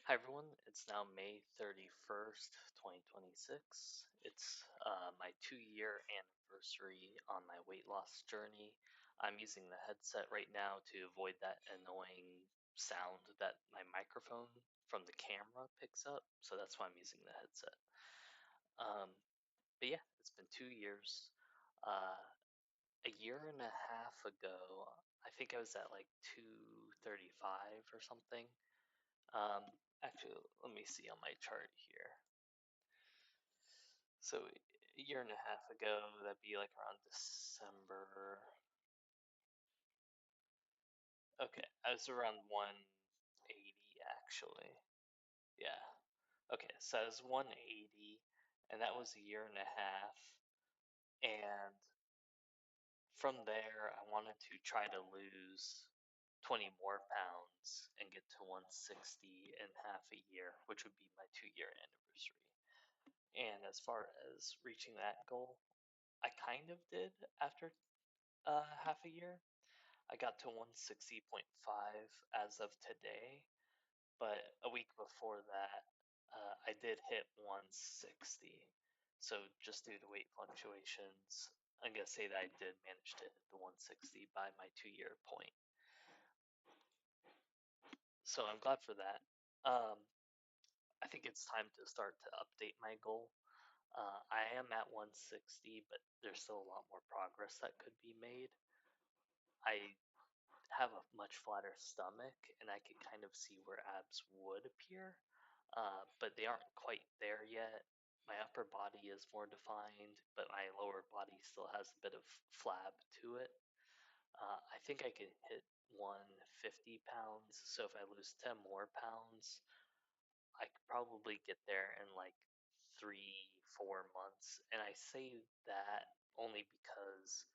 Hi everyone, it's now May 31st, 2026. It's my 2-year anniversary on my weight loss journey. I'm using the headset right now to avoid that annoying sound that my microphone from the camera picks up, so that's why I'm using the headset. Um, but yeah, it's been 2 years. Uh, a year and a half ago, I think I was at like 235 or something. Um, Actually, let me see on my chart here. So a year and a half ago, that'd be like around December. Okay, I was around 180 actually. Yeah. Okay, so I was 180, and that was a year and a half. And from there, I wanted to try to lose 20 more pounds and get to 160 in half a year, which would be my 2-year anniversary. And as far as reaching that goal, I kind of did after half a year. I got to 160.5 as of today, but a week before that, I did hit 160. So just due to weight fluctuations, I'm gonna say that I did manage to hit the 160 by my 2-year point. So I'm glad for that. Um, I think it's time to start to update my goal. I am at 160, but there's still a lot more progress that could be made. I have a much flatter stomach, and I could kind of see where abs would appear, but they aren't quite there yet. My upper body is more defined, but my lower body still has a bit of flab to it. I think I could hit 150 pounds, so if I lose 10 more pounds, I could probably get there in like 3, 4 months. And I say that only because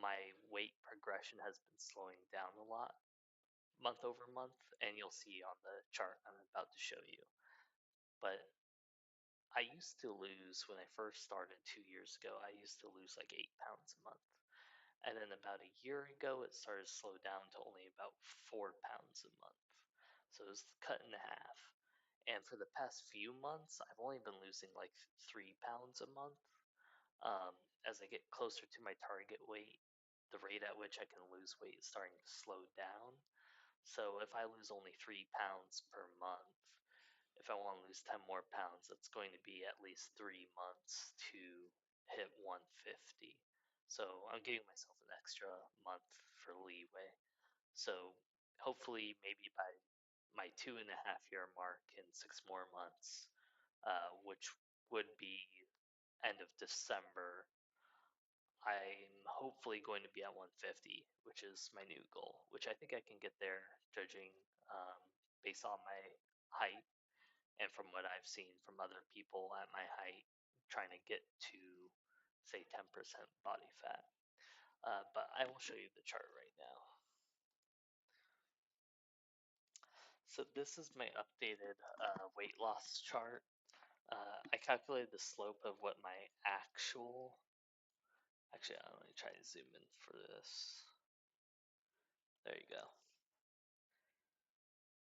my weight progression has been slowing down a lot month over month, and you'll see on the chart I'm about to show you. But I used to lose when I first started 2 years ago, I used to lose like 8 pounds a month. And then about a year ago, it started to slow down to only about 4 pounds a month. So it was cut in half. And for the past few months, I've only been losing like 3 pounds a month. Um, as I get closer to my target weight, the rate at which I can lose weight is starting to slow down. So if I lose only 3 pounds per month, if I want to lose 10 more pounds, that's going to be at least 3 months to hit 150. So I'm giving myself an extra month for leeway. So hopefully, maybe by my 2.5 year mark in 6 more months, which would be end of December, I'm hopefully going to be at 150, which is my new goal, which I think I can get there judging based on my height and from what I've seen from other people at my height trying to get to, say, 10% body fat. But I will show you the chart right now. So this is my updated weight loss chart. I calculated the slope of what my actually, I'm going to try to zoom in for this. There you go.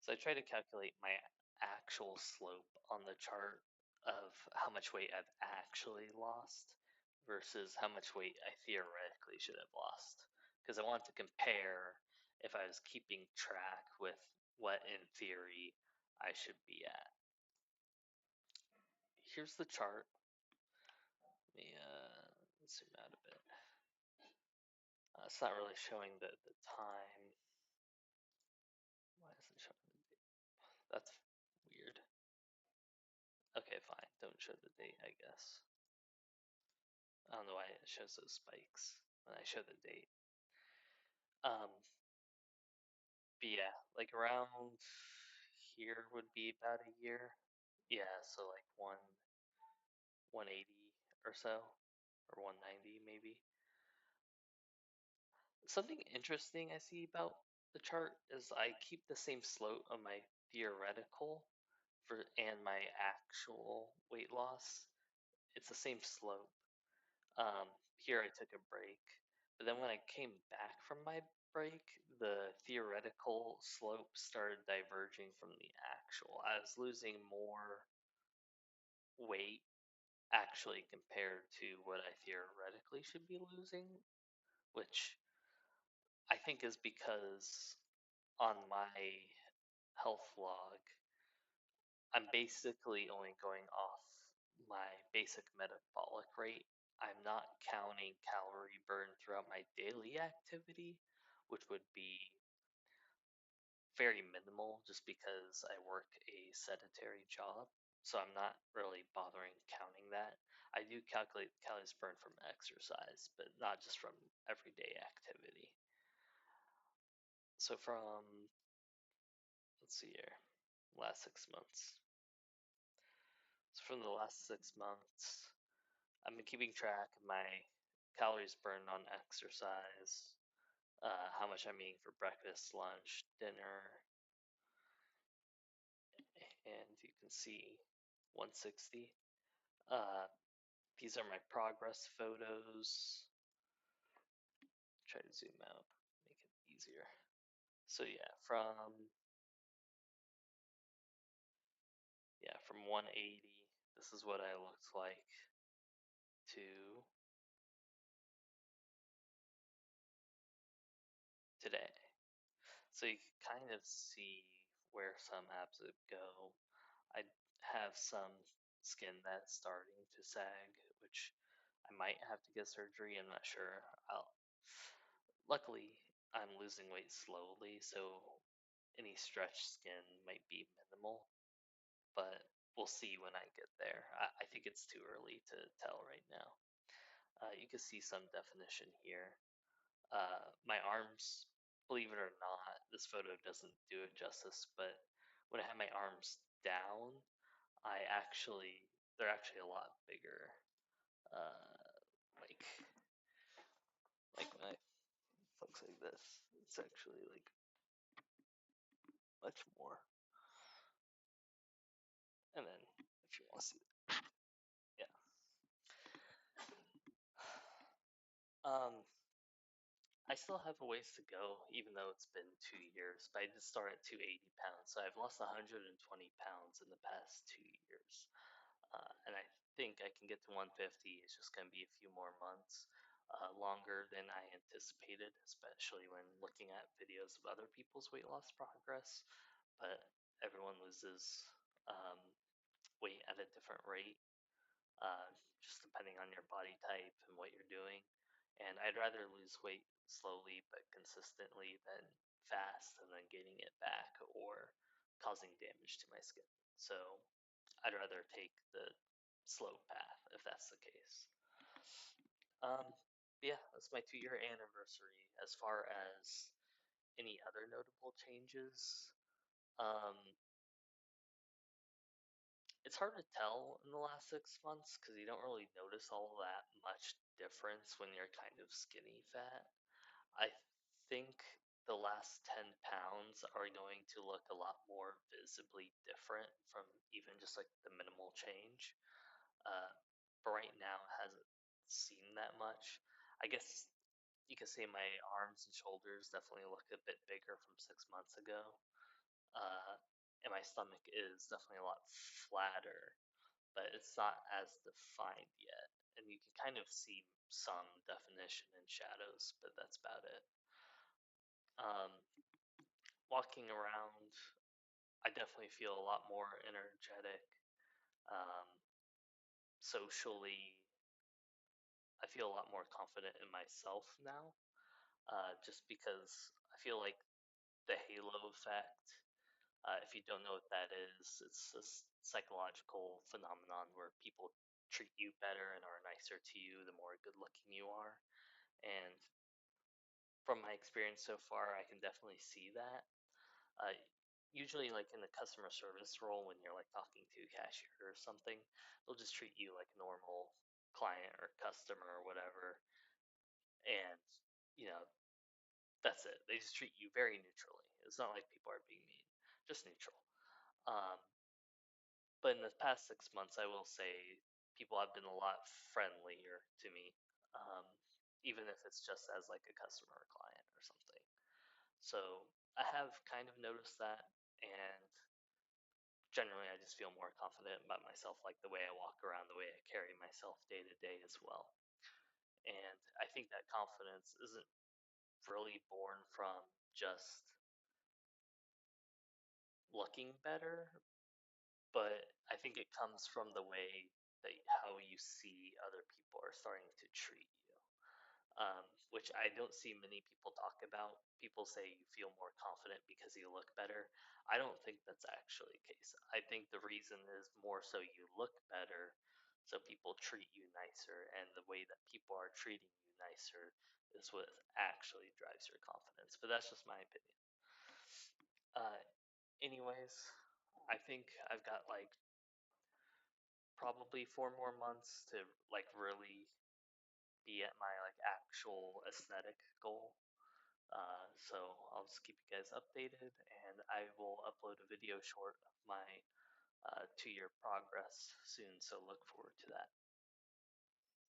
So I try to calculate my actual slope on the chart of how much weight I've actually lost versus how much weight I theoretically should have lost. Because I want to compare if I was keeping track with what in theory I should be at. Here's the chart. Let me zoom out a bit. It's not really showing the time. Why isn't it showing the date? That's weird. Okay, fine. Don't show the date, I guess. I don't know why it shows those spikes when I show the date. Um, but yeah, like around here would be about a year. Yeah, so like 180 or so, or 190 maybe. Something interesting I see about the chart is I keep the same slope on my theoretical for and my actual weight loss. It's the same slope. Here I took a break, but then when I came back from my break, the theoretical slope started diverging from the actual. I was losing more weight actually compared to what I theoretically should be losing, which I think is because on my health log, I'm basically only going off my basic metabolic rate. I'm not counting calorie burn throughout my daily activity, which would be very minimal just because I work a sedentary job. So I'm not really bothering counting that. I do calculate calories burned from exercise, but not just from everyday activity. So let's see here, last 6 months. So from the last 6 months, I've been keeping track of my calories burned on exercise, how much I'm eating for breakfast, lunch, dinner, and you can see 160. Uh, these are my progress photos. Try to zoom out, make it easier. So from 180, this is what I looked like to today. So you can kind of see where some abs would go. I have some skin that's starting to sag, which I might have to get surgery. I'm not sure. Luckily, I'm losing weight slowly, so any stretched skin might be minimal, but we'll see when I get there. I think it's too early to tell right now. You can see some definition here. My arms, believe it or not, this photo doesn't do it justice, but when I have my arms down, they're actually a lot bigger. Uh, like when I looks like this, it's actually like much more. And then if you want to see, yeah. Um, I still have a ways to go, even though it's been 2 years. But I did start at 280 pounds, so I've lost 120 pounds in the past 2 years. And I think I can get to 150. It's just going to be a few more months longer than I anticipated, especially when looking at videos of other people's weight loss progress. But everyone loses um, weight at a different rate, uh, just depending on your body type and what you're doing. And I'd rather lose weight slowly but consistently than fast and then gaining it back or causing damage to my skin. So I'd rather take the slow path if that's the case. Um, yeah, that's my 2 year anniversary. As far as any other notable changes, um, it's hard to tell in the last 6 months because you don't really notice all that much difference when you're kind of skinny fat. I think the last 10 pounds are going to look a lot more visibly different from even just like the minimal change. Uh, but right now it hasn't seen that much. I guess you could say my arms and shoulders definitely look a bit bigger from 6 months ago. Uh, and my stomach is definitely a lot flatter, but it's not as defined yet. And you can kind of see some definition in shadows, but that's about it. Um, Walking around, I definitely feel a lot more energetic. Um, Socially, I feel a lot more confident in myself now, just because I feel like the halo effect. If you don't know what that is, it's this psychological phenomenon where people treat you better and are nicer to you the more good looking you are. And from my experience so far, I can definitely see that. Uh, Usually, like in the customer service role, when you're like talking to a cashier or something, they'll just treat you like a normal client or customer or whatever. And, you know, that's it. They just treat you very neutrally. It's not like people are being mean, just neutral. Um, But in the past 6 months, I will say people have been a lot friendlier to me, um, even if it's just as like a customer or client or something. So I have kind of noticed that, and generally I just feel more confident about myself, like the way I walk around, the way I carry myself day to day as well. And I think that confidence isn't really born from just looking better, but I think it comes from the way that how you see other people are starting to treat you, which I don't see many people talk about. People say you feel more confident because you look better. I don't think that's actually the case. I think the reason is more so you look better, so people treat you nicer, and the way that people are treating you nicer is what actually drives your confidence. But that's just my opinion. Uh, anyways, I think I've got like probably 4 more months to like really be at my like actual aesthetic goal. So I'll just keep you guys updated, and I will upload a video short of my 2 year progress soon. So look forward to that.